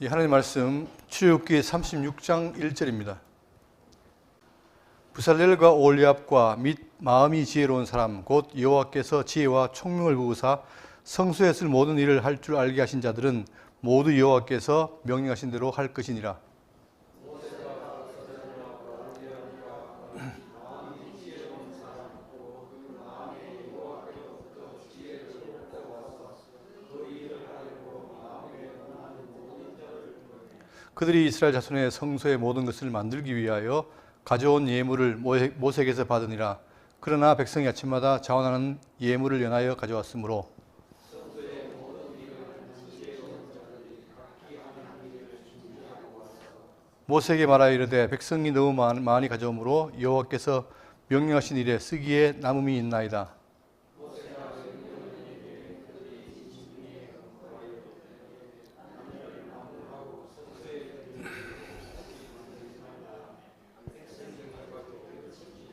이 하나님 말씀 출애굽기 36장 1절입니다. 부살렐과 올리압과 및 마음이 지혜로운 사람 곧 여호와께서 지혜와 총명을 부으사 성소에 쓸 모든 일을 할 줄 알게 하신 자들은 모두 여호와께서 명령하신 대로 할 것이니라. 그들이 이스라엘 자손의 성소의 모든 것을 만들기 위하여 가져온 예물을 모색에서 받으니라. 그러나 백성이 아침마다 자원하는 예물을 연하여 가져왔으므로 모세에게 말하여 이르되 백성이 너무 많이 가져오므로 여호와께서 명령하신 일에 쓰기에 남음이 있나이다.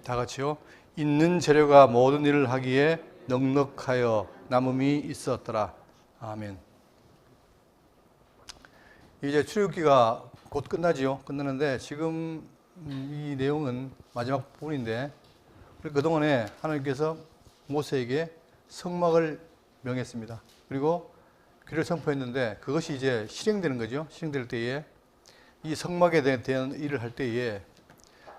다 같이요. 있는 재료가 모든 일을 하기에 넉넉하여 남음이 있었더라. 아멘. 이제 출애굽기가 곧 끝나지요. 끝나는데 지금 이 내용은 마지막 부분인데 그동안에 하나님께서 모세에게 성막을 명했습니다. 그리고 규례를 선포했는데 그것이 이제 실행되는 거죠. 실행될 때에 이 성막에 대한 일을 할 때에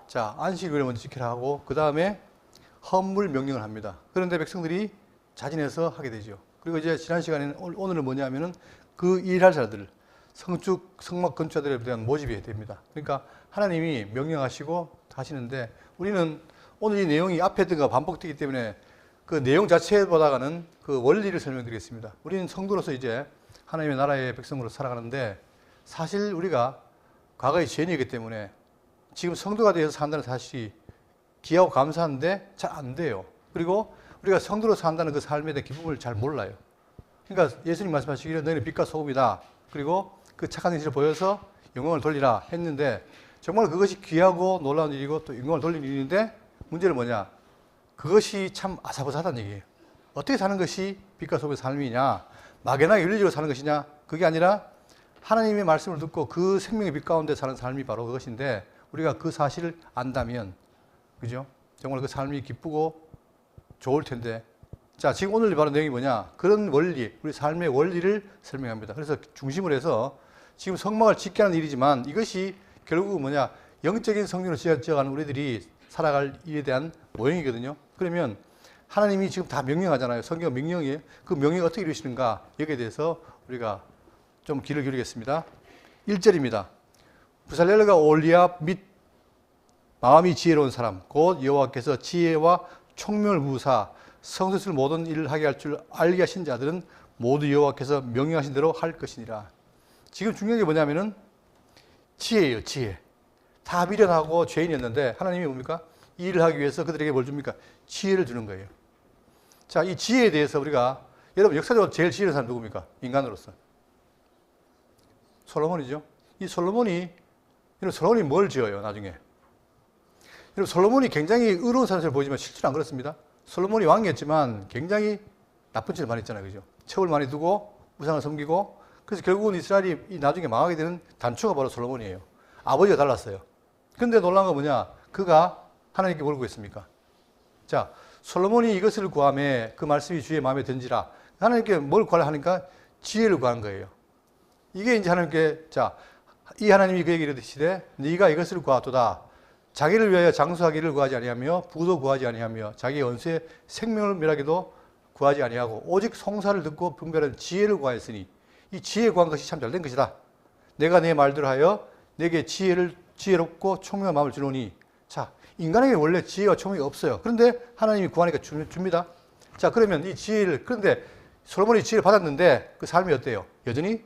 자, 안식일을 먼저 지키라 하고 그 다음에 헌물 명령을 합니다. 그런데 백성들이 자진해서 하게 되죠. 그리고 이제 지난 시간에는 오늘은 뭐냐면은 그 일할 자들, 성막 건축자들에 대한 모집이 됩니다. 그러니까 하나님이 명령하시고 하시는데 우리는 오늘 이 내용이 앞에 했던 거 반복되기 때문에 그 내용 자체보다는 그 원리를 설명드리겠습니다. 우리는 성도로서 이제 하나님의 나라의 백성으로 살아가는데 사실 우리가 과거의 죄인이기 때문에 지금 성도가 되어서 산다는 사실이 귀하고 감사한데 잘 안 돼요. 그리고 우리가 성도로 산다는 그 삶에 대한 기쁨을 잘 몰라요. 그러니까 예수님 말씀하시기를 너희는 빛과 소금이다. 그리고 그 착한 행실을 보여서 영광을 돌리라 했는데 정말 그것이 귀하고 놀라운 일이고 또 영광을 돌리는 일인데 문제는 뭐냐? 그것이 참 아사바사하다는 얘기예요. 어떻게 사는 것이 빛과 소금의 삶이냐? 막연하게 윤리적으로 사는 것이냐? 그게 아니라 하나님의 말씀을 듣고 그 생명의 빛 가운데 사는 삶이 바로 그것인데 우리가 그 사실을 안다면, 그죠? 정말 그 삶이 기쁘고 좋을 텐데. 자, 지금 오늘 바로 내용이 뭐냐? 그런 원리, 우리 삶의 원리를 설명합니다. 그래서 중심을 해서 지금 성막을 짓게 하는 일이지만 이것이 결국은 뭐냐? 영적인 성전을 지어가는 우리들이 살아갈 일에 대한 모형이거든요. 그러면 하나님이 지금 다 명령하잖아요. 성경 명령이에요. 그 명령이 어떻게 이루시는가? 여기에 대해서 우리가 좀 귀를 기울이겠습니다. 1절입니다. 부살렐과 올리압 및 마음이 지혜로운 사람 곧 여호와께서 지혜와 총명을 부으사 성소에 쓸 모든 일을 하게 할 줄 알게 하신 자들은 모두 여호와께서 명령하신 대로 할 것이니라. 지금 중요한 게 뭐냐면은 지혜예요. 지혜. 다 미련하고 죄인이었는데 하나님이 뭡니까? 이 일을 하기 위해서 그들에게 뭘 줍니까? 지혜를 주는 거예요. 자, 이 지혜에 대해서 우리가 여러분 역사적으로 제일 지혜로운 사람 누굽니까? 인간으로서 솔로몬이죠. 이 솔로몬이 뭘 지어요, 나중에? 여러분, 솔로몬이 굉장히 의로운 사람처럼 보이지만 실제로 안 그렇습니다. 솔로몬이 왕이었지만 굉장히 나쁜 짓을 많이 했잖아요, 그죠? 책을 많이 두고 우상을 섬기고 그래서 결국은 이스라엘이 나중에 망하게 되는 단초가 바로 솔로몬이에요. 아버지가 달랐어요. 그런데 놀라운 건 뭐냐? 그가 하나님께 뭘 구했습니까? 자, 솔로몬이 이것을 구하며 그 말씀이 주의 마음에 든지라 하나님께 뭘 구하려 하니까 지혜를 구한 거예요. 이게 이제 하나님께 자, 이 하나님이 그에게 이르시되 네가 이것을 구하도다. 자기를 위하여 장수하기를 구하지 아니하며 부도 구하지 아니하며 자기의 원수의 생명을 멸하기도 구하지 아니하고 오직 송사를 듣고 분별하는 지혜를 구하였으니 이 지혜 구한 것이 참 잘된 것이다. 내가 내 말대로 하여 내게 지혜롭고 총명한 마음을 주노니 자, 인간에게 원래 지혜와 총명이 없어요. 그런데 하나님이 구하니까 줍니다. 자, 그러면 이 지혜를 그런데 솔로몬이 지혜를 받았는데 그 삶이 어때요? 여전히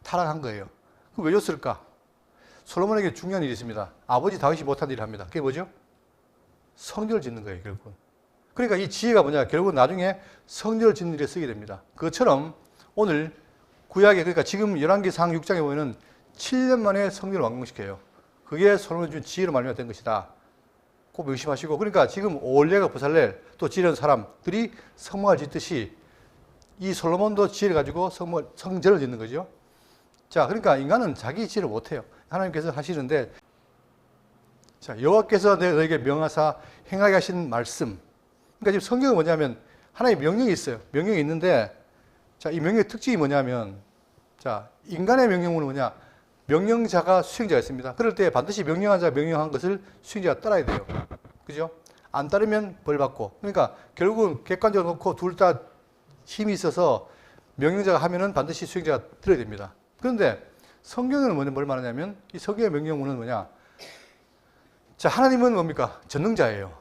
타락한 거예요. 그럼 왜 줬을까? 솔로몬에게 중요한 일이 있습니다. 아버지 다윗이 못한 일을 합니다. 그게 뭐죠? 성전을 짓는 거예요, 결국은. 그러니까 이 지혜가 뭐냐? 결국은 나중에 성전을 짓는 일에 쓰게 됩니다. 그것처럼 오늘 구약에, 그러니까 지금 열왕기상 6장에 보면은 7년 만에 성전을 완공시켜요. 그게 솔로몬이 준 지혜로 말미암아 된 것이다. 꼭 명심하시고, 그러니까 지금 올레가 부살렐 또 지혜로운 사람들이 성막을 짓듯이 이 솔로몬도 지혜를 가지고 성전을 짓는 거죠. 자, 그러니까 인간은 자기 지혜를 못해요. 하나님께서 하시는데, 자, 여호와께서 너에게 명하사 행하게 하신 말씀. 그러니까 지금 성경은 뭐냐면 하나의 명령이 있어요. 명령이 있는데, 자, 이 명령의 특징이 뭐냐면, 자, 인간의 명령은 뭐냐? 명령자가 수행자가 있습니다. 그럴 때 반드시 명령한 자가 명령한 것을 수행자가 따라야 돼요. 그죠? 안 따르면 벌 받고. 그러니까 결국은 객관적으로 놓고 둘 다 힘이 있어서 명령자가 하면은 반드시 수행자가 들어야 됩니다. 그런데 성경은 뭘 말하냐면 이 성경의 명령문은 뭐냐? 자, 하나님은 뭡니까? 전능자예요.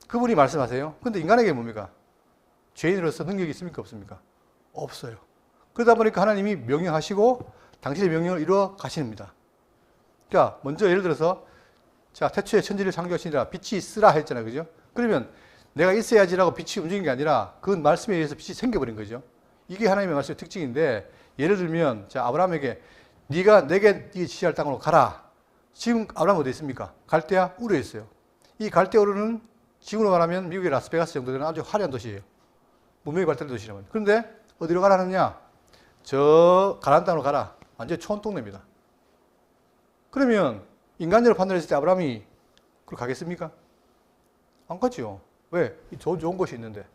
그분이 말씀하세요. 그런데 인간에게 뭡니까? 죄인으로서 능력이 있습니까? 없습니까? 없어요. 그러다 보니까 하나님이 명령하시고 당신의 명령을 이루어 가십니다. 그러니까 먼저 예를 들어서 자, 태초에 천지를 창조하시니라 빛이 있으라 했잖아요. 그죠? 그러면 내가 있어야지라고 빛이 움직인 게 아니라 그 말씀에 의해서 빛이 생겨버린 거죠. 이게 하나님의 말씀의 특징인데 예를 들면 자, 아브라함에게 네가 내게 지시할 땅으로 가라. 지금 아브라함 어디 있습니까? 갈대아 우르에 있어요. 이 갈대아 우르는 지금으로 말하면 미국의 라스베가스 정도 되는 아주 화려한 도시예요. 문명이 발달된 도시라면. 그런데 어디로 가라느냐? 저 가나안 땅으로 가라. 완전히 촌동네입니다. 그러면 인간적으로 판단했을 때 아브라함이 그걸 가겠습니까? 안 가죠. 왜? 좋은 곳이 있는데.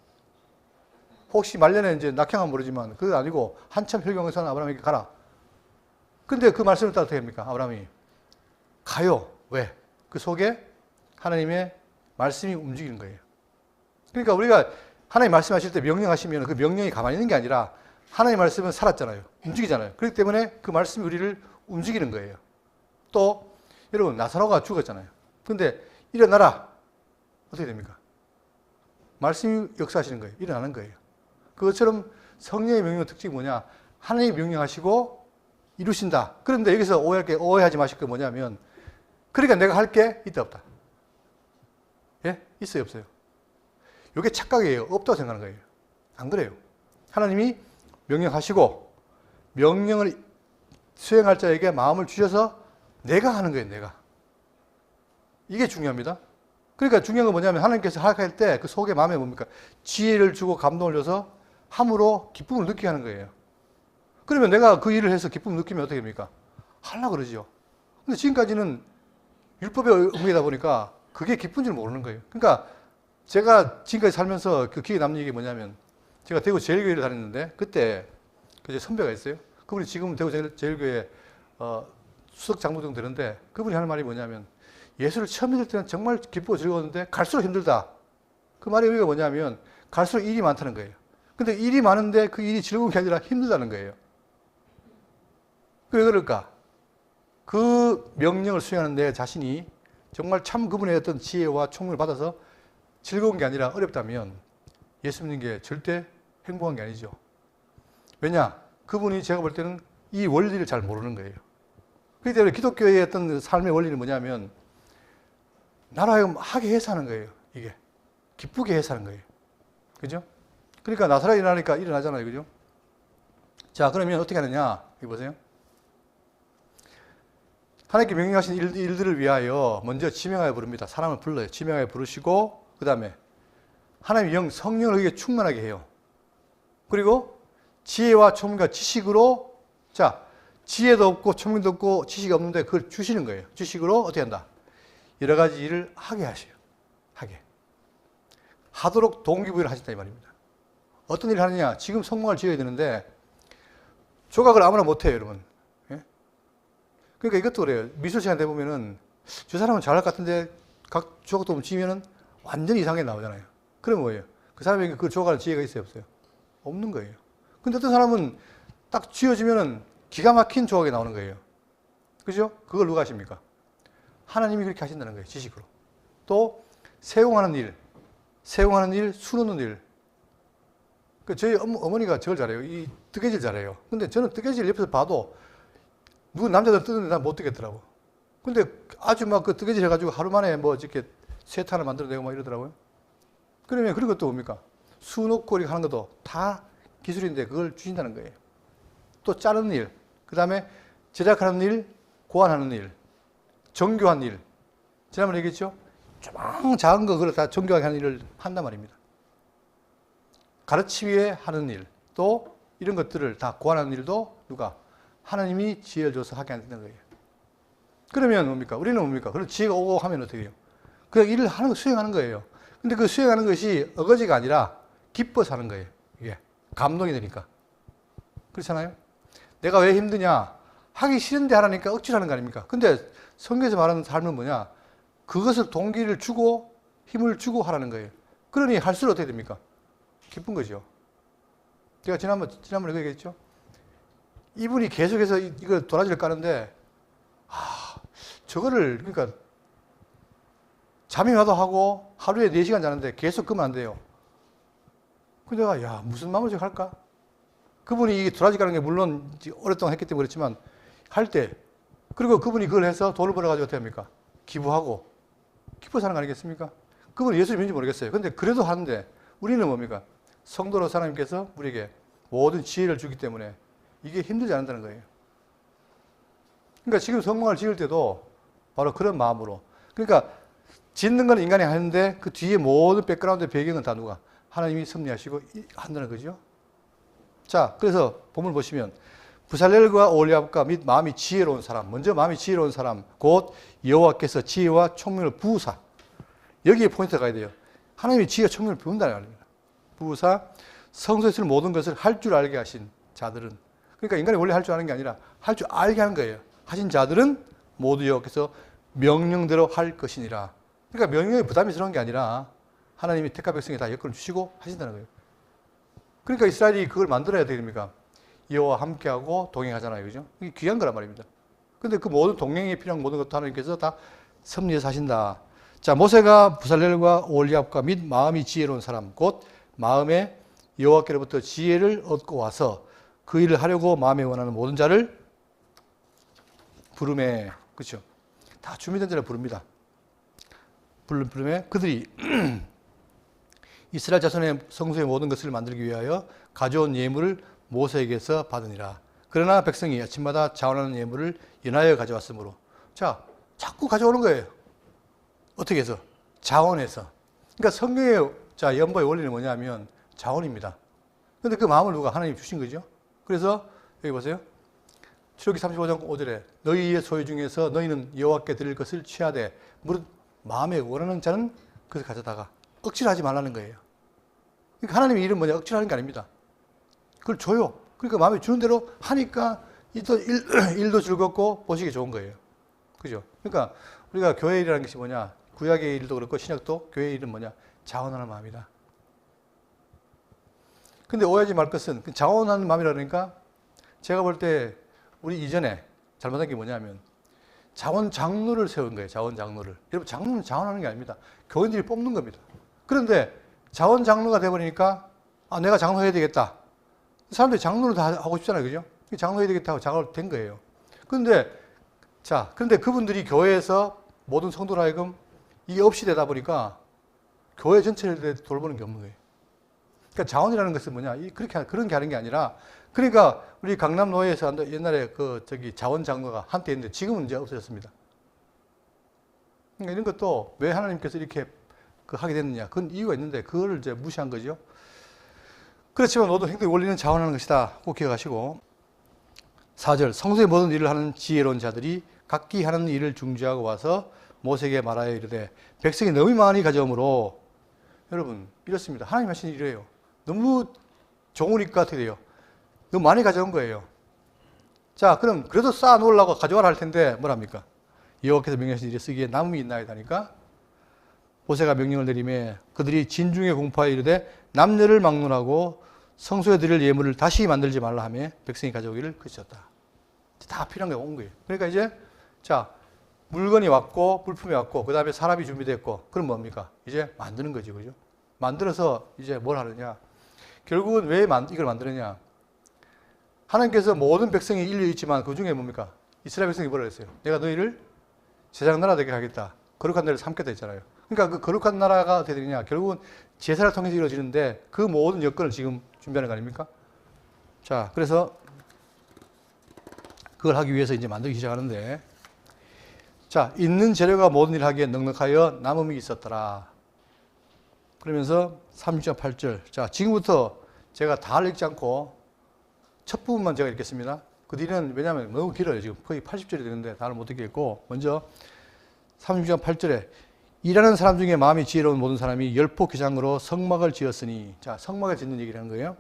혹시 말년에 이제 낙향은 모르지만 그건 아니고 한참 혈경에 사는 아브라함에게 가라. 근데 그 말씀을 따라 어떻게 합니까? 아브라함이 가요. 왜? 그 속에 하나님의 말씀이 움직이는 거예요. 그러니까 우리가 하나님 말씀하실 때 명령하시면 그 명령이 가만히 있는 게 아니라 하나님 말씀은 살았잖아요. 움직이잖아요. 그렇기 때문에 그 말씀이 우리를 움직이는 거예요. 또 여러분 나사로가 죽었잖아요. 근데 일어나라. 어떻게 됩니까? 말씀이 역사하시는 거예요. 일어나는 거예요. 그것처럼 성령의 명령의 특징이 뭐냐? 하나님이 명령하시고 이루신다. 그런데 여기서 오해하지 마실 게 뭐냐면 그러니까 내가 할 게 있다 없다. 예? 있어요 없어요? 이게 착각이에요. 없다고 생각하는 거예요. 안 그래요. 하나님이 명령하시고 명령을 수행할 자에게 마음을 주셔서 내가 하는 거예요. 내가. 이게 중요합니다. 그러니까 중요한 건 뭐냐면 하나님께서 하락할 때 그 속에 마음에 뭡니까? 지혜를 주고 감동을 줘서 함으로 기쁨을 느끼게 하는 거예요. 그러면 내가 그 일을 해서 기쁨을 느끼면 어떻게 됩니까? 하려고 그러죠. 근데 지금까지는 율법의 의무이다 보니까 그게 기쁜 줄 모르는 거예요. 그러니까 제가 지금까지 살면서 그 기억에 남는 얘기 뭐냐면 제가 대구 제일교회를 다녔는데 그때 그 선배가 있어요. 그분이 지금 대구 제일교회 수석 장로등 되는데 그분이 하는 말이 뭐냐면 예수를 처음 믿을 때는 정말 기쁘고 즐거웠는데 갈수록 힘들다. 그 말의 의미가 뭐냐면 갈수록 일이 많다는 거예요. 근데 일이 많은데 그 일이 즐거운 게 아니라 힘들다는 거예요. 왜 그럴까? 그 명령을 수행하는 내 자신이 정말 참 그분의 어떤 지혜와 총명을 받아서 즐거운 게 아니라 어렵다면 예수 믿는 게 절대 행복한 게 아니죠. 왜냐? 그분이 제가 볼 때는 이 원리를 잘 모르는 거예요. 그렇기 때문에 기독교의 어떤 삶의 원리는 뭐냐면 나로 하여금 하게 해서 하는 거예요. 이게. 기쁘게 해서 하는 거예요. 그죠? 그러니까 나사렛 일어나니까 일어나잖아요. 그죠? 자, 그러면 어떻게 하느냐? 여기 보세요. 하나님께 명령하신 일들을 위하여 먼저 지명하여 부릅니다. 사람을 불러요. 지명하여 부르시고 그 다음에 하나님의 영, 성령을 그에게 충만하게 해요. 그리고 지혜와 총명과 지식으로 자, 지혜도 없고 총명도 없고 지식이 없는데 그걸 주시는 거예요. 지식으로 어떻게 한다? 여러 가지 일을 하게 하셔요. 하게. 하도록 동기부여를 하신다 이 말입니다. 어떤 일을 하느냐? 지금 성막을 지어야 되는데 조각을 아무나 못해요, 여러분. 예? 그러니까 이것도 그래요. 미술 시간 돼 보면은 저 사람은 잘할 것 같은데 각 조각도 지으면은 완전히 이상하게 나오잖아요. 그럼 뭐예요? 그 사람에게 그 조각할 지혜가 있어요, 없어요? 없는 거예요. 근데 어떤 사람은 딱 지어지면은 기가 막힌 조각이 나오는 거예요. 그죠? 그걸 누가 하십니까? 하나님이 그렇게 하신다는 거예요, 지식으로. 또 세공하는 일, 수놓는 일. 저희 어머니가 저걸 잘해요. 이 뜨개질 잘해요. 근데 저는 뜨개질 옆에서 봐도 누구 남자들 뜨는데 난 못 뜨겠더라고. 근데 아주 막 그 뜨개질 해가지고 하루 만에 뭐 이렇게 세탄을 만들어내고 막 이러더라고요. 그러면 그런 것도 뭡니까? 수놓고 이렇게 하는 것도 다 기술인데 그걸 주신다는 거예요. 또 자르는 일, 그 다음에 제작하는 일, 고안하는 일, 정교한 일. 지난번에 얘기했죠? 조금 작은 거 그걸 다 정교하게 하는 일을 한단 말입니다. 가르치기 위해 하는 일, 또 이런 것들을 다 고안하는 일도 누가? 하나님이 지혜를 줘서 하게 안 된다는 거예요. 그러면 뭡니까? 우리는 뭡니까? 그럼 지혜가 오고 하면 어떻게 해요? 그냥 일을 하는 거 수행하는 거예요. 근데 그 수행하는 것이 어거지가 아니라 기뻐서 하는 거예요. 이게 감동이 되니까. 그렇잖아요? 내가 왜 힘드냐? 하기 싫은데 하라니까 억지로 하는 거 아닙니까? 근데 성경에서 말하는 삶은 뭐냐? 그것을 동기를 주고 힘을 주고 하라는 거예요. 그러니 할수록 어떻게 됩니까? 기쁜 거죠. 제가 지난번에 그 얘기했죠? 이분이 계속해서 이거 도라지를 까는데, 저거를, 그러니까, 잠이 와도 하고, 하루에 4시간 자는데 계속 끄면 안 돼요. 근데 내가, 야, 무슨 마음으로 저거 할까? 그분이 이 도라지 까는 게 물론 오랫동안 했기 때문에 그렇지만, 할 때, 그리고 그분이 그걸 해서 돈을 벌어가지고 어떻게 합니까? 기부하고, 기뻐서 하는 거 아니겠습니까? 그분은 예수를 믿는지 모르겠어요. 근데 그래도 하는데, 우리는 뭡니까? 성도로서 하나님께서 우리에게 모든 지혜를 주기 때문에 이게 힘들지 않는다는 거예요. 그러니까 지금 성막을 지을 때도 바로 그런 마음으로. 그러니까 짓는 건 인간이 하는데 그 뒤에 모든 백그라운드 배경은 다 누가? 하나님이 섭리하시고 한다는 거죠. 자, 그래서 본문을 보시면 부살렐과 올리압과 및 마음이 지혜로운 사람. 먼저 마음이 지혜로운 사람. 곧 여호와께서 지혜와 총명을 부으사. 여기에 포인트가 가야 돼요. 하나님이 지혜와 총명을 부은다는 말입니다. 부으사 성소에 있을 모든 것을 할 줄 알게 하신 자들은, 그러니까 인간이 원래 할 줄 아는 게 아니라 할 줄 알게 하는 거예요. 하신 자들은 모두 여호와께서 명령대로 할 것이니라. 그러니까 명령이 부담스러운 게 아니라 하나님이 택한 백성에 다 여건을 주시고 하신다는 거예요. 그러니까 이스라엘이 그걸 만들어야 됩니까? 여호와 함께하고 동행하잖아요. 그죠? 이게 귀한 거란 말입니다. 근데 그 모든 동행에 필요한 모든 것도 하나님께서 다 섭리해서 하신다. 자, 모세가 부살렐과 올리압과 및 마음이 지혜로운 사람, 곧 마음에 여호와께로부터 지혜를 얻고 와서 그 일을 하려고 마음에 원하는 모든 자를 부르매. 그렇죠? 다 준비된 자를 부릅니다. 부르매 그들이 이스라엘 자손의 성소의 모든 것을 만들기 위하여 가져온 예물을 모세에게서 받으니라. 그러나 백성이 아침마다 자원하는 예물을 연하여 가져왔으므로. 자, 자꾸 가져오는 거예요. 어떻게 해서? 자원해서. 그러니까 성경의 연보의 원리는 뭐냐면 자원입니다. 근데 그 마음을 누가? 하나님이 주신 거죠. 그래서 여기 보세요. 출애굽기 35장 5절에 너희의 소유 중에서 너희는 여호와께 드릴 것을 취하되 무릇 마음에 원하는 자는 그것을 가져다가 억지로 하지 말라는 거예요. 그러니까 하나님의 일은 뭐냐? 억지로 하는 게 아닙니다. 그걸 줘요. 그러니까 마음에 주는 대로 하니까 일도 즐겁고 보시기 좋은 거예요. 그죠? 그러니까 우리가 교회 일이라는 것이 뭐냐? 구약의 일도 그렇고 신약도 교회 일은 뭐냐? 자원하는 마음이다. 근데 오해하지 말 것은 자원하는 마음이라 그러니까 제가 볼 때 우리 이전에 잘못한 게 뭐냐면 자원 장로를 세운 거예요. 자원 장로를. 여러분 장로는 자원하는 게 아닙니다. 교인들이 뽑는 겁니다. 그런데 자원 장로가 돼버리니까 내가 장로해야 되겠다. 사람들이 장로를 다 하고 싶잖아요. 그죠? 장로해야 되겠다 하고 장로가 된 거예요. 그런데 그분들이 교회에서 모든 성도로 하여금 이게 없이 되다 보니까 교회 전체를 돌보는 게 없는 거예요. 그러니까 자원이라는 것은 뭐냐? 그런 게 하는 게 아니라, 그러니까 우리 강남노예에서 옛날에 자원 장로가 한때 있는데 지금은 이제 없어졌습니다. 그러니까 이런 것도 왜 하나님께서 이렇게 하게 됐느냐? 그건 이유가 있는데 그거를 이제 무시한 거죠. 그렇지만 모든 행동의 원리는 자원하는 것이다. 꼭 기억하시고. 4절 성소의 모든 일을 하는 지혜로운 자들이 각기 하는 일을 중지하고 와서 모세에게 말하여 이르되 백성이 너무 많이 가져오므로. 여러분 이렇습니다. 하나님 하신 일이에요. 너무 좋으니까 어떻게 돼요? 너무 많이 가져온 거예요. 자, 그럼 그래도 쌓아 놓으려고 가져와라 할 텐데 뭐랍니까? 여호와께서 명령하신 일에 쓰기에 남음이 있나이다 하니까 모세가 명령을 내리매 그들이 진중에 공포하여 이르되 남녀를 막론하고 성소에 드릴 예물을 다시 만들지 말라 하며 백성이 가져오기를 그치었다. 다 필요한 게 온 거예요. 그러니까 이제 물건이 왔고 물품이 왔고 그 다음에 사람이 준비됐고 그럼 뭡니까? 이제 만드는 거지, 그죠? 만들어서 이제 뭘 하느냐? 결국은 왜 이걸 만드느냐? 하나님께서 모든 백성이 인류 있지만 그 중에 뭡니까? 이스라엘 백성이 뭐라 했어요? 내가 너희를 제장 나라 되게 하겠다. 거룩한 나라를 삼겠다 했잖아요. 그러니까 그 거룩한 나라가 어떻게 되느냐? 결국은 제사를 통해서 이루어지는데 그 모든 여건을 지금 준비하는 거 아닙니까? 자, 그래서 그걸 하기 위해서 이제 만들기 시작하는데, 자, 있는 재료가 모든 일을 하기에 넉넉하여 남음이 있었더라. 그러면서 36장 8절. 자, 지금부터 제가 다 읽지 않고 첫 부분만 제가 읽겠습니다. 그 뒤는 왜냐하면 너무 길어요. 지금 거의 80절이 되는데 다를 못 듣겠고, 먼저 36장 8절에 일하는 사람 중에 마음이 지혜로운 모든 사람이 열포 기장으로 성막을 지었으니, 자, 성막을 짓는 얘기를 하는 거예요.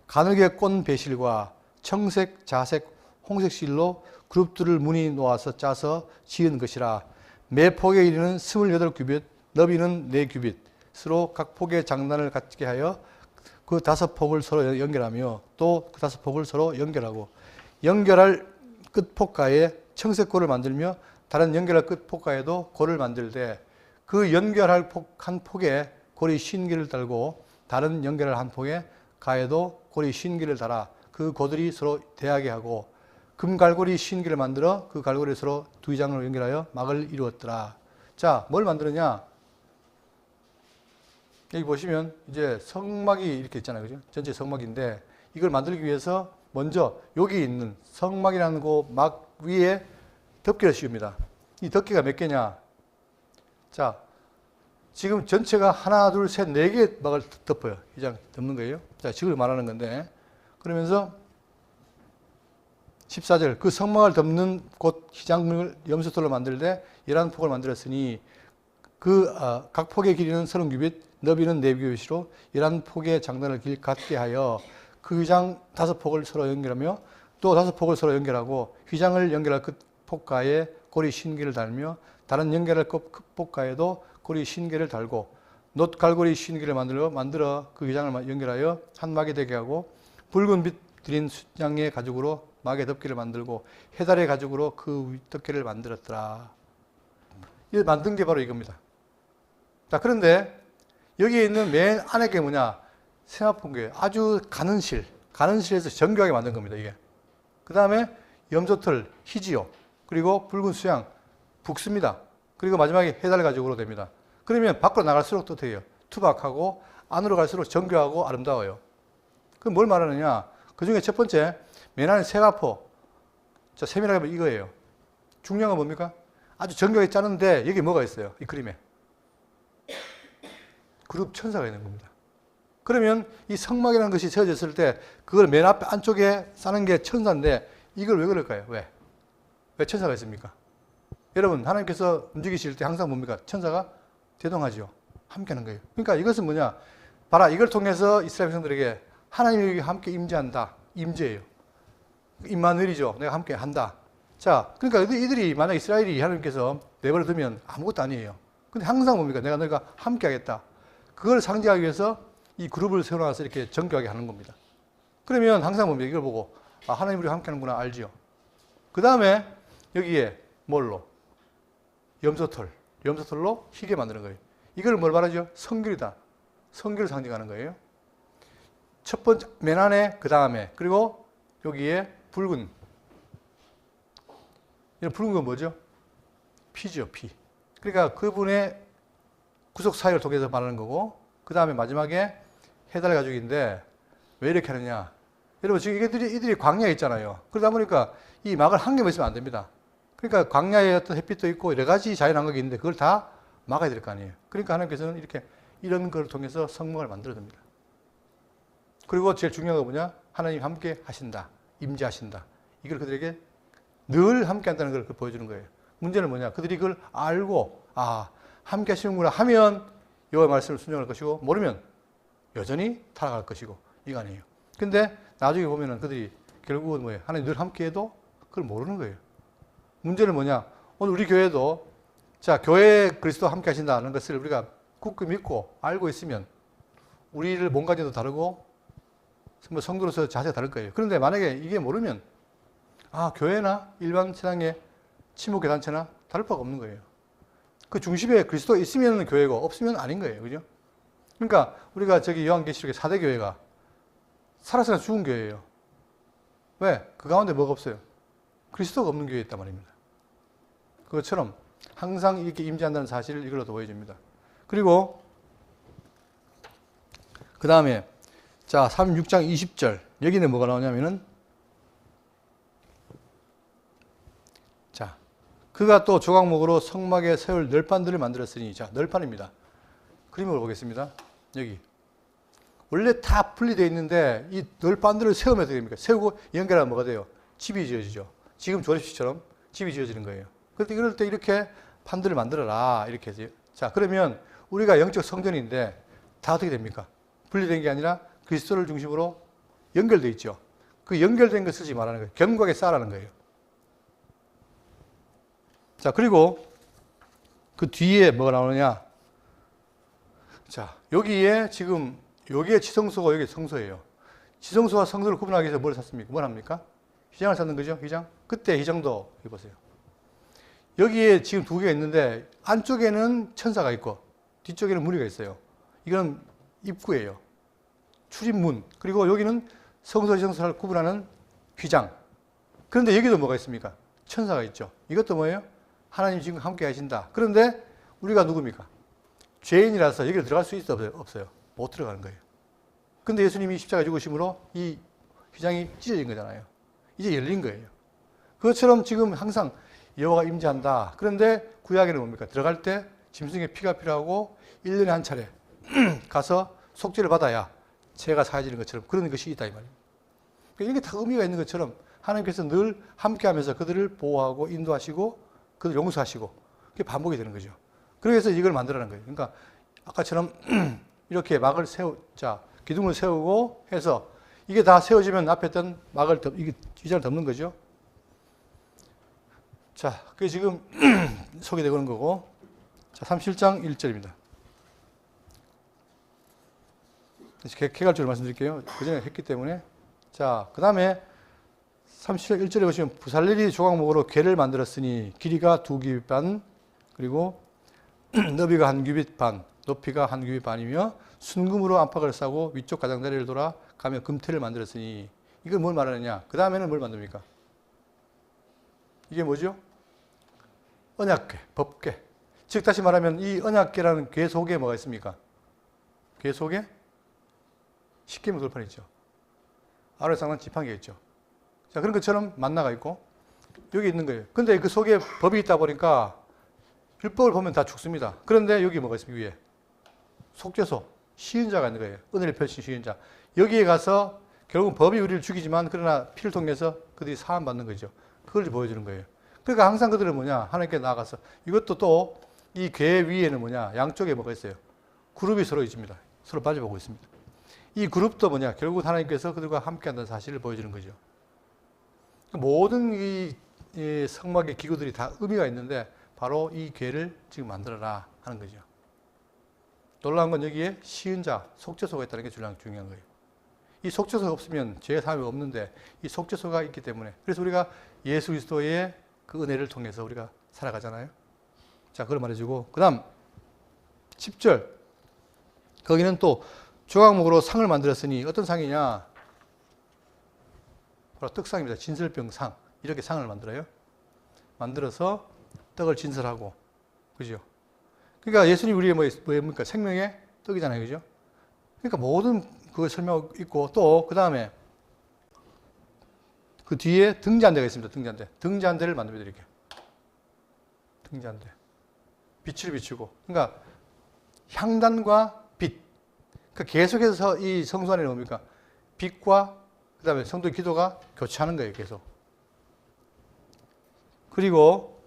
가늘게 꼰 배실과 청색, 자색, 홍색 실로 그룹들을 무늬 놓아서 짜서 지은 것이라. 매 폭에 이르는 28규빗, 너비는 4규빗으로 각 폭의 장단을 갖게 하여 그 5폭을 서로 연결하며 또 그 5폭을 서로 연결하고, 연결할 끝폭가에 청색골을 만들며 다른 연결할 끝폭가에도 골을 만들되, 그 연결할 한 폭에 골이 50개를 달고 다른 연결할 한 폭에 가에도 골이 50개를 달아 그 고들이 서로 대하게 하고, 금갈고리 50개를 만들어 그 갈고리를 서로 두 장으로 연결하여 막을 이루었더라. 자, 뭘 만들었냐? 여기 보시면 이제 성막이 이렇게 있잖아요. 그죠? 전체 성막인데, 이걸 만들기 위해서 먼저 여기 있는 성막이라는 그 막 위에 덮개를 씌웁니다. 이 덮개가 몇 개냐? 자, 지금 전체가 하나, 둘, 셋, 4개 막을 덮어요. 이 장 덮는 거예요. 자, 지금 말하는 건데, 그러면서 14절, 그 성막을 덮는 곳 희장을 염소돌로 만들되 11폭을 만들었으니 그 각 폭의 길이는 30규빗, 너비는 4규빗으로 11폭의 장단을 갖게 하여 그 휘장 5폭을 서로 연결하며 또 5폭을 서로 연결하고, 휘장을 연결할 끝 폭가에 고리 50개를 달며 다른 연결할 끝 폭가에도 고리 50개를 달고, 놋 갈고리 50개를 만들어 그 휘장을 연결하여 한 막이 되게 하고, 붉은 빛 들인 숫양의 가죽으로 막의 덮개를 만들고 해달의 가죽으로 그 덮개를 만들었더라. 이 만든 게 바로 이겁니다. 자, 그런데 여기에 있는 맨 안에 게 뭐냐? 세마포인게 아주 가는 실에서 정교하게 만든 겁니다. 이게. 그 다음에 염소털, 희지요. 그리고 붉은 수양, 북습니다. 그리고 마지막에 해달 가죽으로 됩니다. 그러면 밖으로 나갈수록 또 돼요. 투박하고 안으로 갈수록 정교하고 아름다워요. 그럼 뭘 말하느냐? 그 중에 첫 번째, 맨 안에 세마포. 자, 세밀하게 보면 이거예요. 중요한 건 뭡니까? 아주 정교하게 짜는데 여기 뭐가 있어요? 이 그림에. 그룹 천사가 있는 겁니다. 그러면 이 성막이라는 것이 세워졌을 때 그걸 맨 앞에 안쪽에 싸는 게 천사인데, 이걸 왜 그럴까요? 왜 천사가 있습니까? 여러분, 하나님께서 움직이실 때 항상 뭡니까? 천사가 대동하죠. 함께 하는 거예요. 그러니까 이것은 뭐냐? 봐라, 이걸 통해서 이스라엘 백성들에게 하나님이 함께 임재한다. 임재예요. 임마누엘이죠. 내가 함께 한다. 자, 그러니까 이들이 만약 이스라엘이 하나님께서 내버려 두면 아무것도 아니에요. 근데 항상 뭡니까? 내가 너희가 함께 하겠다. 그걸 상징하기 위해서 이 그룹을 세워놔서 이렇게 정교하게 하는 겁니다. 그러면 항상 뭡니까? 이걸 보고, 아, 하나님 우리가 함께 하는구나 알지요. 그 다음에 여기에 뭘로? 염소털로 희게 만드는 거예요. 이걸 뭘 말하죠? 성결이다. 성결을 상징하는 거예요. 첫 번째, 맨 안에, 그 다음에, 그리고 여기에 붉은. 이런 붉은 건 뭐죠? 피죠, 피. 그러니까 그분의 구속 사역을 통해서 말하는 거고, 그 다음에 마지막에 해달 가죽인데, 왜 이렇게 하느냐? 여러분, 지금 이들이 광야에 있잖아요. 그러다 보니까 이 막을 한 개만 있으면 안 됩니다. 그러니까 광야에 어떤 햇빛도 있고 여러 가지 자연환경이 있는데 그걸 다 막아야 될 거 아니에요. 그러니까 하나님께서는 이렇게 이런 걸 통해서 성막을 만들어 둡니다. 그리고 제일 중요한 건 뭐냐? 하나님 함께 하신다. 임재하신다. 이걸 그들에게 늘 함께 한다는 걸 보여주는 거예요. 문제는 뭐냐? 그들이 그걸 알고, 아, 함께 하시는구나 하면 여호와의 말씀을 순종할 것이고, 모르면 여전히 타락할 것이고, 이거 아니에요. 근데 나중에 보면은 그들이 결국은 뭐예요? 하나님 늘 함께 해도 그걸 모르는 거예요. 문제는 뭐냐? 오늘 우리 교회도, 자, 교회에 그리스도 함께 하신다는 것을 우리가 굳게 믿고 알고 있으면 우리를 몸가짐도 다르고 성도로서 자세가 다를 거예요. 그런데 만약에 이게 모르면, 아, 교회나 일반 세상의 친목회 단체나 다를 바가 없는 거예요. 그 중심에 그리스도 있으면 교회고 없으면 아닌 거예요. 그죠? 그러니까 우리가 저기 요한계시록의 4대 교회가 살아서나 죽은 교회예요. 왜? 그 가운데 뭐가 없어요? 그리스도가 없는 교회에 있단 말입니다. 그것처럼 항상 이렇게 임재한다는 사실을 이걸로 보여줍니다. 그리고 그 다음에 자, 36장 20절 여기는 뭐가 나오냐면은, 자, 그가 또 조각목으로 성막에 세울 널판들을 만들었으니, 자, 널판입니다. 그림을 보겠습니다. 여기 원래 다 분리되어 있는데 이 널판들을 세우면 어떻게 됩니까? 세우고 연결하면 뭐가 돼요? 집이 지어지죠. 지금 조립식처럼 집이 지어지는 거예요. 그런데 이럴 때 이렇게 판들을 만들어라. 이렇게 해서. 자, 그러면 우리가 영적 성전인데 다 어떻게 됩니까? 분리된 게 아니라 그리스도를 중심으로 연결되어 있죠. 그 연결된 것을 지금 말하는 거예요. 견고하게 쌓으라는 거예요. 자, 그리고 그 뒤에 뭐가 나오느냐. 자, 여기에 지금 여기에 지성소가 여기 성소예요. 지성소와 성소를 구분하기 위해서 뭘 샀습니까? 뭘 합니까? 휘장을 샀는 거죠. 휘장. 그때 휘장도 여기 보세요. 여기에 지금 두 개가 있는데 안쪽에는 천사가 있고 뒤쪽에는 무리가 있어요. 이건 입구예요. 출입문. 그리고 여기는 성소 지성소를 구분하는 휘장. 그런데 여기도 뭐가 있습니까? 천사가 있죠. 이것도 뭐예요? 하나님 지금 함께 하신다. 그런데 우리가 누굽니까? 죄인이라서 여기로 들어갈 수 있어요? 없어요? 못 들어가는 거예요. 근데 예수님이 십자가 죽으심으로 이 휘장이 찢어진 거잖아요. 이제 열린 거예요. 그것처럼 지금 항상 여호와가 임재한다. 그런데 구약에는 뭡니까? 들어갈 때 짐승의 피가 필요하고 1년에 한 차례 가서 속죄를 받아야 죄가 사해지는 것처럼 그런 것이 있다 이 말이에요. 그러니까 이게 다 의미가 있는 것처럼 하나님께서 늘 함께하면서 그들을 보호하고 인도하시고 그들을 용서하시고 그게 반복이 되는 거죠. 그래서 이걸 만들어낸 거예요. 그러니까 아까처럼 이렇게 막을 자, 기둥을 세우고 해서 이게 다 세워지면 앞에 있던 막을 이게 휘장을 덮는 거죠. 자, 그게 지금 소개되고 있는 거고. 자, 37장 1절입니다. 개괄적으로 말씀드릴게요. 그 전에 했기 때문에. 자, 그 다음에 37장 1절에 보시면 부살레리 조각목으로 궤를 만들었으니 길이가 2규빗 반 그리고 너비가 1규빗 반 높이가 1규빗 반이며 순금으로 안팎을 싸고 위쪽 가장자리를 돌아 가며 금태를 만들었으니 이걸 뭘 말하느냐. 그 다음에는 뭘 만듭니까? 이게 뭐죠? 언약궤, 법궤. 즉 다시 말하면 이 언약궤라는 궤 속에 뭐가 있습니까? 궤 속에 십계명 돌판이 있죠. 아론의 상단 지팡이가 있죠. 자, 그런 것처럼 만나가 있고 여기 있는 거예요. 근데 그 속에 법이 있다 보니까 율법을 보면 다 죽습니다. 그런데 여기 뭐가 있습니까? 위에 속죄소, 시인자가 있는 거예요. 은혜를 펼친 시인자. 여기에 가서 결국은 법이 우리를 죽이지만 그러나 피를 통해서 그들이 사함 받는 거죠. 그걸 보여주는 거예요. 그러니까 항상 그들은 뭐냐? 하나님께 나아가서 이것도 또 이 궤 위에는 뭐냐? 양쪽에 뭐가 있어요? 그룹이 서로 있습니다. 서로 마주보고 있습니다. 이 그룹도 뭐냐? 결국 하나님께서 그들과 함께 한다는 사실을 보여주는 거죠. 모든 이 성막의 기구들이 다 의미가 있는데 바로 이 궤를 지금 만들어라 하는 거죠. 놀라운 건 여기에 시은자, 속죄소가 있다는 게 중요한 거예요. 이 속죄소가 없으면 죄의 사함이 없는데 이 속죄소가 있기 때문에 그래서 우리가 예수 그리스도의 그 은혜를 통해서 우리가 살아가잖아요. 자, 그걸 말해주고 그 다음 10절 거기는 또 조각목으로 상을 만들었으니 어떤 상이냐? 바로 떡상입니다. 진설병 상. 이렇게 상을 만들어요. 만들어서 떡을 진설하고 그죠? 그러니까 예수님 우리의 뭐입니까? 생명의 떡이잖아요. 그죠? 그러니까 모든 그걸 설명하고 있고 또 그 다음에 그 뒤에 등잔대가 있습니다. 등잔대. 등잔대를 만들어 드릴게요. 등잔대. 빛을 비추고. 그러니까 향단과 빛. 그러니까 계속해서 이 성소 안에 뭡니까? 빛과 그 다음에 성도 기도가 교차하는 거예요. 계속. 그리고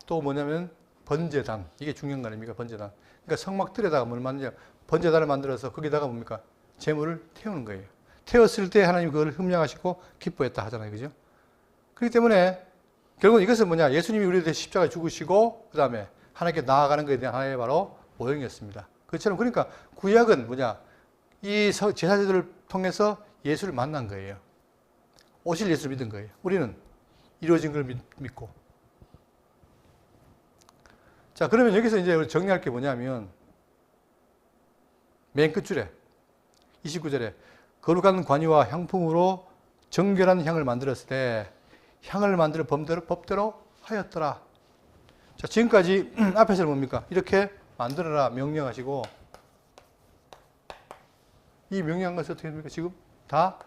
또 뭐냐면 번제단. 이게 중요한 거 아닙니까? 번제단. 그러니까 성막들에다가 뭘 만드냐. 번제단을 만들어서 거기다가 뭡니까? 재물을 태우는 거예요. 태웠을 때 하나님 그걸 흠양하시고 기뻐했다 하잖아요. 그죠? 그렇기 때문에 결국은 이것은 뭐냐. 예수님이 우리에 대해 십자가에 죽으시고 그 다음에 하나님께 나아가는 것에 대한 하나의 바로 모형이었습니다. 그처럼 그러니까 구약은 뭐냐. 이 제사제들을 통해서 예수를 만난 거예요. 오실 예수를 믿은 거예요. 우리는 이루어진 걸 믿고. 자, 그러면 여기서 이제 정리할 게 뭐냐면 맨 끝줄에 29절에 거룩한 관유와 향품으로 정결한 향을 만들었을 때 향을 만드는 법대로 하였더라. 자, 지금까지 앞에서는 뭡니까? 이렇게 만들어라 명령하시고 이 명령한 것을 어떻게 합니까? 지금 다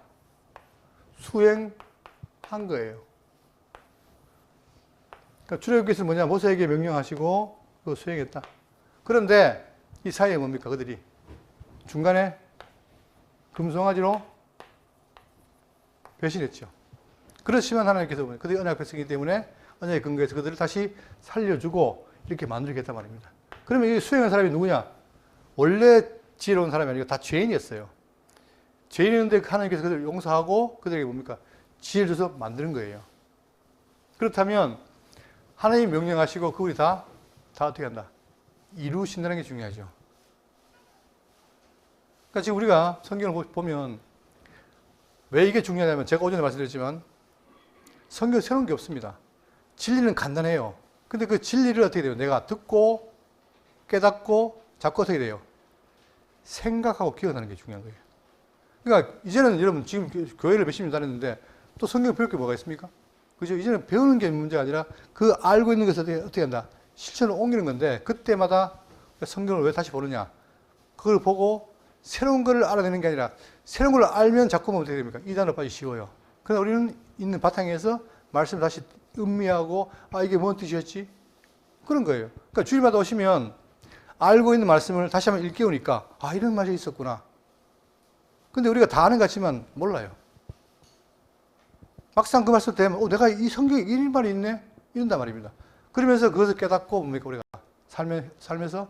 수행한 거예요. 그러니까 출애굽기에서 뭐냐? 모세에게 명령하시고 그거 수행했다. 그런데 이 사이에 뭡니까? 그들이 중간에 금송아지로 배신했죠. 그렇지만 하나님께서 그들이 언약 백성이기 때문에 언약의 근거에서 그들을 다시 살려주고 이렇게 만들겠단 말입니다. 그러면 이 수행한 사람이 누구냐? 원래 지혜로운 사람이 아니고 다 죄인이었어요. 죄인이었는데 하나님께서 그들을 용서하고 그들에게 뭡니까? 지혜를 줘서 만드는 거예요. 그렇다면 하나님 명령하시고 그분이 다 어떻게 한다? 이루신다는 게 중요하죠. 그러니까 지금 우리가 성경을 보면 왜 이게 중요하냐면 제가 오전에 말씀드렸지만 성경에 새로운 게 없습니다. 진리는 간단해요. 근데 그 진리를 어떻게 돼요? 내가 듣고 깨닫고 자꾸 어떻게 돼요? 생각하고 기억하는 게 중요한 거예요. 그러니까 이제는 여러분 지금 교회를 몇십 년 다녔는데 또 성경 배울 게 뭐가 있습니까? 그죠? 이제는 배우는 게 문제가 아니라 그 알고 있는 것을 어떻게 한다? 실천을 옮기는 건데 그때마다 성경을 왜 다시 보느냐? 그걸 보고 새로운 걸 알아내는 게 아니라 새로운 걸 알면 자꾸 보면 어떻게 됩니까? 이단으로 빠지기 쉬워요. 그러나 우리는 있는 바탕에서 말씀을 다시 음미하고 이게 뭔 뜻이었지? 그런 거예요. 그러니까 주일마다 오시면 알고 있는 말씀을 다시 한번 일깨우니까 이런 말이 있었구나. 근데 우리가 다 아는 것 같지만 몰라요. 막상 그 말씀 되면 내가 이 성경에 이런 말이 있네? 이런단 말입니다. 그러면서 그것을 깨닫고 뭡니까? 우리가 삶에서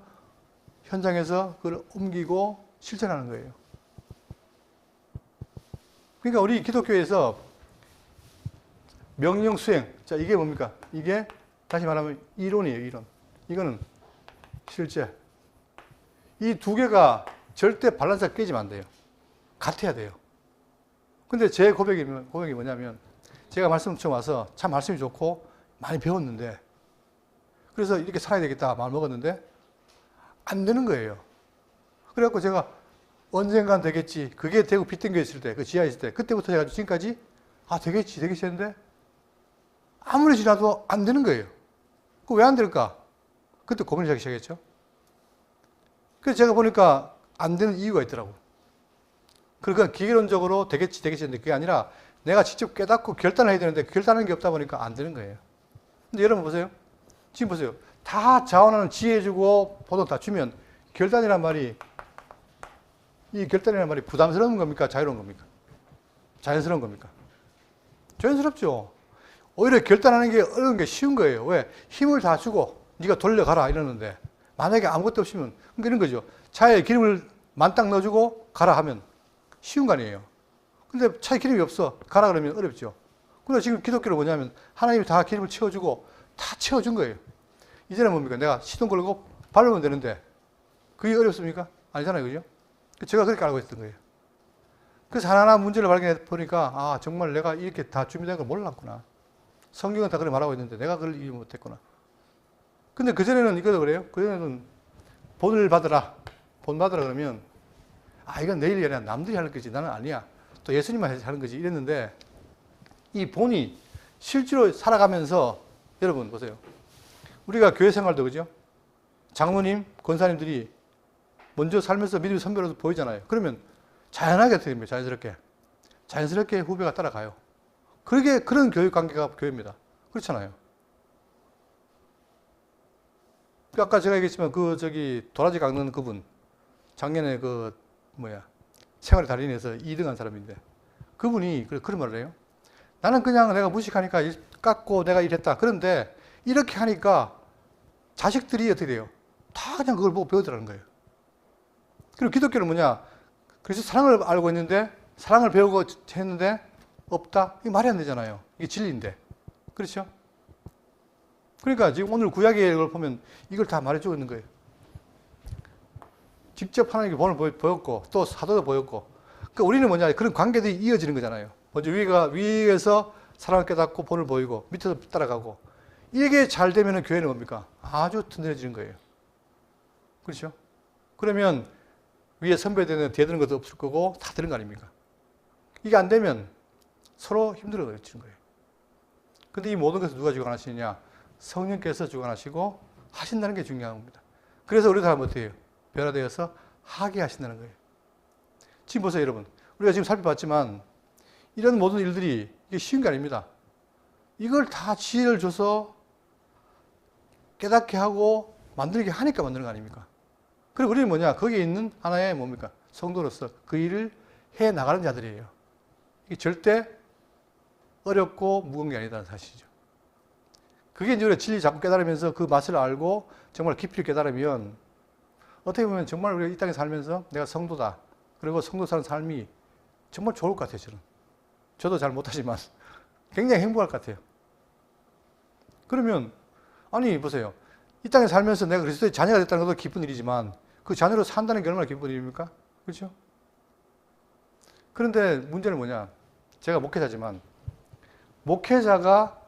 현장에서 그걸 옮기고 실천하는 거예요. 그러니까 우리 기독교에서 명령 수행. 자, 이게 뭡니까? 이게 다시 말하면 이론이에요, 이론. 이거는 실제. 이 두 개가 절대 밸런스가 깨지면 안 돼요. 같아야 돼요. 근데 제 고백이 뭐냐면 제가 말씀 처음 와서 참 말씀이 좋고 많이 배웠는데 그래서 이렇게 살아야 되겠다 마음을 먹었는데 안 되는 거예요. 그래갖고 제가 언젠간 되겠지. 그게 되고 빗땡겨 있을 때, 그 지하에 있을 때 그때부터 제가 지금까지 되겠지 했는데 아무리 지나도 안 되는 거예요. 그 왜 안 될까? 그때 고민을 하기 시작했죠. 그래서 제가 보니까 안 되는 이유가 있더라고. 그러니까 기계론적으로 되겠지 했는데 그게 아니라 내가 직접 깨닫고 결단을 해야 되는데 결단하는 게 없다 보니까 안 되는 거예요. 근데 여러분 보세요. 지금 보세요. 다 자원하는 지혜 주고 보도 다 주면 결단이란 말이 부담스러운 겁니까? 자유로운 겁니까? 자연스러운 겁니까? 자연스럽죠. 오히려 결단하는 게 어려운 게 쉬운 거예요. 왜? 힘을 다 주고 네가 돌려가라 이러는데 만약에 아무것도 없으면 이런 거죠. 차에 기름을 만땅 넣어주고 가라 하면 쉬운 거 아니에요. 근데 차에 기름이 없어. 가라 그러면 어렵죠. 그래서 지금 기독교는 뭐냐면 하나님이 다 기름을 채워주고 다 채워준 거예요. 이제는 뭡니까? 내가 시동 걸고 밟으면 되는데 그게 어렵습니까? 아니잖아요. 그죠? 제가 그렇게 알고 있었던 거예요. 그래서 하나하나 문제를 발견해 보니까 정말 내가 이렇게 다 준비된 걸 몰랐구나. 성경은 다 그렇게 말하고 있는데 내가 그걸 이해 못했구나. 근데 그전에는 이거도 그래요. 그전에는 본을 받으라. 본 받으라 그러면 이건 내 일이 아니라 남들이 하는 거지. 나는 아니야. 또 예수님만 하는 거지. 이랬는데 이 본이 실제로 살아가면서 여러분 보세요. 우리가 교회 생활도 그죠? 장로님, 권사님들이 먼저 살면서 믿음의 선배로서 보이잖아요. 그러면 자연하게 어떻게 됩니까? 자연스럽게 후배가 따라가요. 그런 교육 관계가 교회입니다. 그렇잖아요. 아까 제가 얘기했지만 도라지 깎는 그분 작년에 생활의 달인에서 2등한 사람인데 그분이 그런 말을 해요. 나는 그냥 내가 무식하니까 깎고 내가 이랬다. 그런데 이렇게 하니까 자식들이 어떻게 돼요? 다 그냥 그걸 보고 배우더라는 거예요. 그리고 기독교는 뭐냐? 그래서 사랑을 알고 있는데 사랑을 배우고 했는데 없다? 이게 말이 안 되잖아요. 이게 진리인데. 그렇죠? 그러니까 지금 오늘 구약의 걸 보면 이걸 다 말해주고 있는 거예요. 직접 하나님께 본을 보였고 또 사도도 보였고 그러니까 우리는 뭐냐? 그런 관계들이 이어지는 거잖아요. 먼저 위에서 사랑을 깨닫고 본을 보이고 밑에서 따라가고 이게 잘 되면 교회는 뭡니까? 아주 튼튼해지는 거예요. 그렇죠? 그러면 위에 선배되는 대드는 것도 없을 거고 다 되는 거 아닙니까? 이게 안 되면 서로 힘들어지는 거예요. 근데 이 모든 것을 누가 주관하시느냐? 성령께서 주관하시고 하신다는 게 중요한 겁니다. 그래서 우리가 하면 어떻게 해요? 변화되어서 하게 하신다는 거예요. 지금 보세요, 여러분. 우리가 지금 살펴봤지만 이런 모든 일들이 이게 쉬운 게 아닙니다. 이걸 다 지혜를 줘서 깨닫게 하고 만들게 하니까 만드는 거 아닙니까? 그리고 우리는 뭐냐? 거기에 있는 하나의 뭡니까? 성도로서 그 일을 해 나가는 자들이에요. 이게 절대 어렵고 무거운 게 아니다는 사실이죠. 그게 이제 우리가 진리 자꾸 깨달으면서 그 맛을 알고 정말 깊이를 깨달으면 어떻게 보면 정말 우리가 이 땅에 살면서 내가 성도다. 그리고 성도 사는 삶이 정말 좋을 것 같아요, 저는. 저도 잘 못하지만 굉장히 행복할 것 같아요. 그러면 아니 보세요. 이 땅에 살면서 내가 그리스도의 자녀가 됐다는 것도 기쁜 일이지만 그 자녀로 산다는 게 얼마나 기쁜 일입니까? 그렇죠? 그런데 문제는 뭐냐? 제가 목회자지만 목회자가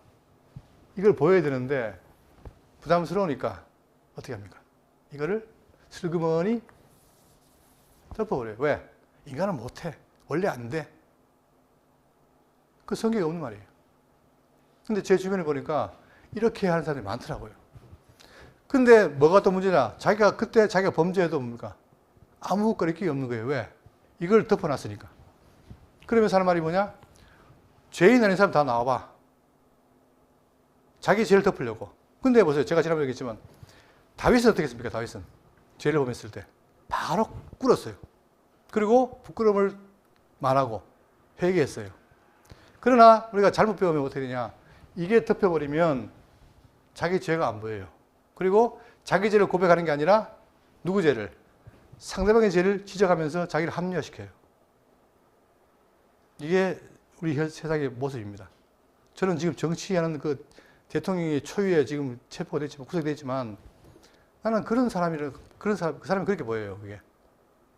이걸 보여야 되는데 부담스러우니까 어떻게 합니까? 이거를 슬그머니 덮어버려요. 왜? 인간은 못해. 원래 안 돼. 그 성경에 없는 말이에요. 근데 제 주변에 보니까 이렇게 하는 사람이 많더라고요. 근데 뭐가 또 문제냐? 자기가 그때 자기가 범죄해도 뭡니까? 아무 거리낌이 없는 거예요. 왜? 이걸 덮어놨으니까. 그러면서 하는 말이 뭐냐? 죄인 아닌 사람 다 나와봐. 자기 죄를 덮으려고. 근데 보세요. 제가 지난번에 얘기했지만 다윗은 어떻게 했습니까? 다윗은 죄를 범했을 때 바로 꿇었어요. 그리고 부끄러움을 말하고 회개했어요. 그러나 우리가 잘못 배우면 어떻게 되냐? 이게 덮여버리면 자기 죄가 안 보여요. 그리고 자기 죄를 고백하는 게 아니라 누구 죄를? 상대방의 죄를 지적하면서 자기를 합리화시켜요. 이게 우리 세상의 모습입니다. 저는 지금 정치하는 그 대통령이 초유에 지금 체포가 됐지만 구속됐지만 나는 그런 사람이라 그 사람이 그렇게 보여요. 그게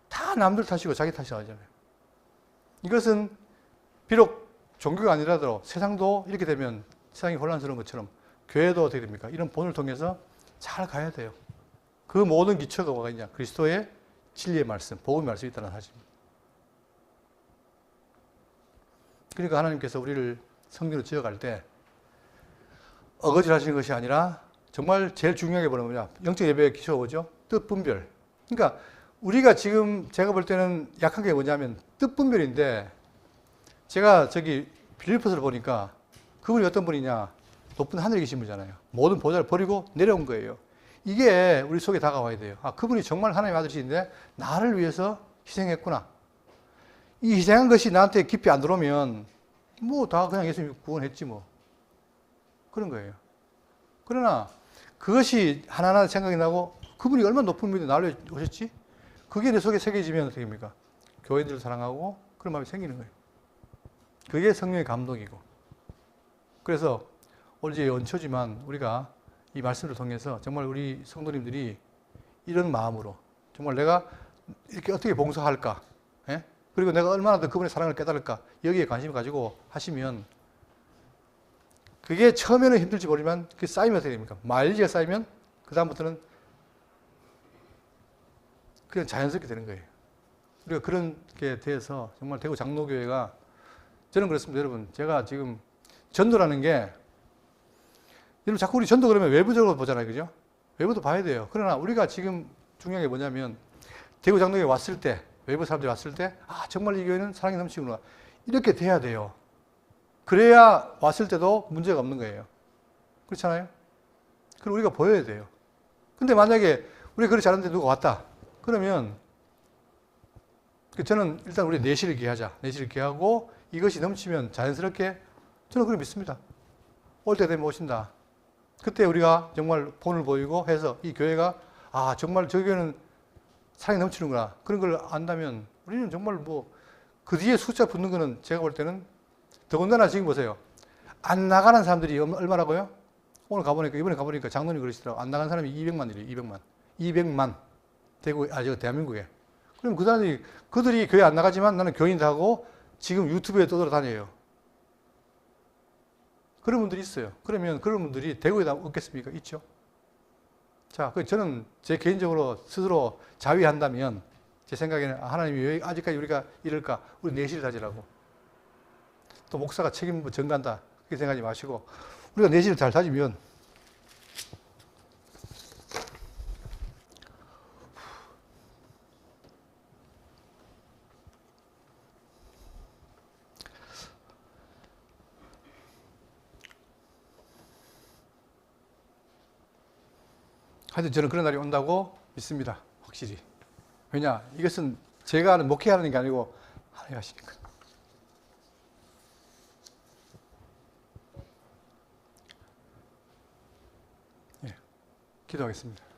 다 남들 탓이고 자기 탓이 아니잖아요. 이것은 비록 종교가 아니라도 세상도 이렇게 되면 세상이 혼란스러운 것처럼 교회도 어떻게 됩니까? 이런 본을 통해서 잘 가야 돼요. 그 모든 기초가 뭐가 있냐? 그리스도의 진리의 말씀, 복음의 말씀이 있다는 사실입니다. 그러니까 하나님께서 우리를 성전으로 지어갈 때 어거지를 하시는 것이 아니라 정말 제일 중요하게 보는 거냐? 영적 예배의 기초가 뭐죠? 뜻 분별. 그러니까 우리가 지금 제가 볼 때는 약한 게 뭐냐면 뜻 분별인데 제가 저기 빌립보서를 보니까 그분이 어떤 분이냐? 높은 하늘에 계신 분이잖아요. 모든 보좌를 버리고 내려온 거예요. 이게 우리 속에 다가와야 돼요. 아, 그분이 정말 하나님의 아들이신데 나를 위해서 희생했구나. 이 희생한 것이 나한테 깊이 안 들어오면 뭐 다 그냥 예수님이 구원했지 뭐. 그런 거예요. 그러나 그것이 하나하나 생각이 나고 그분이 얼마나 높은 분인데 나를 위해 오셨지? 그게 내 속에 새겨지면 어떻게 됩니까? 교회들을 사랑하고 그런 마음이 생기는 거예요. 그게 성령의 감동이고. 그래서 오늘 이제 연초지만 우리가 이 말씀을 통해서 정말 우리 성도님들이 이런 마음으로 정말 내가 이렇게 어떻게 봉사할까? 예? 그리고 내가 얼마나 더 그분의 사랑을 깨달을까? 여기에 관심을 가지고 하시면 그게 처음에는 힘들지 모르지만 그게 쌓이면 어떻게 됩니까? 마일리지가 쌓이면 그다음부터는 그냥 자연스럽게 되는 거예요. 우리가 그런 게 대해서 정말 대구 장로교회가 저는 그렇습니다. 여러분, 제가 지금 전도라는 게 여러분 자꾸 우리 전도 그러면 외부적으로 보잖아요. 그죠? 외부도 봐야 돼요. 그러나 우리가 지금 중요한 게 뭐냐면 대구 장로교회 왔을 때 외부 사람들이 왔을 때 아, 정말 이 교회는 사랑이 넘치구나. 이렇게 돼야 돼요. 그래야 왔을 때도 문제가 없는 거예요. 그렇잖아요? 그럼 우리가 보여야 돼요. 근데 만약에 우리가 그렇지 않은데 누가 왔다. 그러면 저는 일단 우리 내실을 기하자. 내실을 기하고 이것이 넘치면 자연스럽게 저는 그걸 믿습니다. 올 때 되면 오신다. 그때 우리가 정말 본을 보이고 해서 이 교회가 아 정말 저 교회는 사랑이 넘치는구나. 그런 걸 안다면 우리는 정말 뭐 그 뒤에 숫자 붙는 거는 제가 볼 때는 더군다나 지금 보세요. 안 나가는 사람들이 얼마라고요? 오늘 가보니까 이번에 가보니까 장로님 그러시더라고요. 안 나가는 사람이 200만이래요. 200만. 200만. 저 대한민국에. 그럼 그 사람들이 그들이 교회 안 나가지만 나는 교인다 하고 지금 유튜브에 떠돌아다녀요. 그런 분들이 있어요. 그러면 그런 분들이 대구에 없겠습니까? 있죠. 자, 저는 제 개인적으로 스스로 자위한다면 제 생각에는 하나님이 왜 아직까지 우리가 이럴까? 우리 내실을 다지라고. 또 목사가 책임 전가한다. 그렇게 생각하지 마시고 우리가 내실을 잘 다지면 하여튼 저는 그런 날이 온다고 믿습니다. 확실히. 왜냐? 이것은 제가 하는 목회하는 게 아니고 하나님 하시니까. 기도하겠습니다.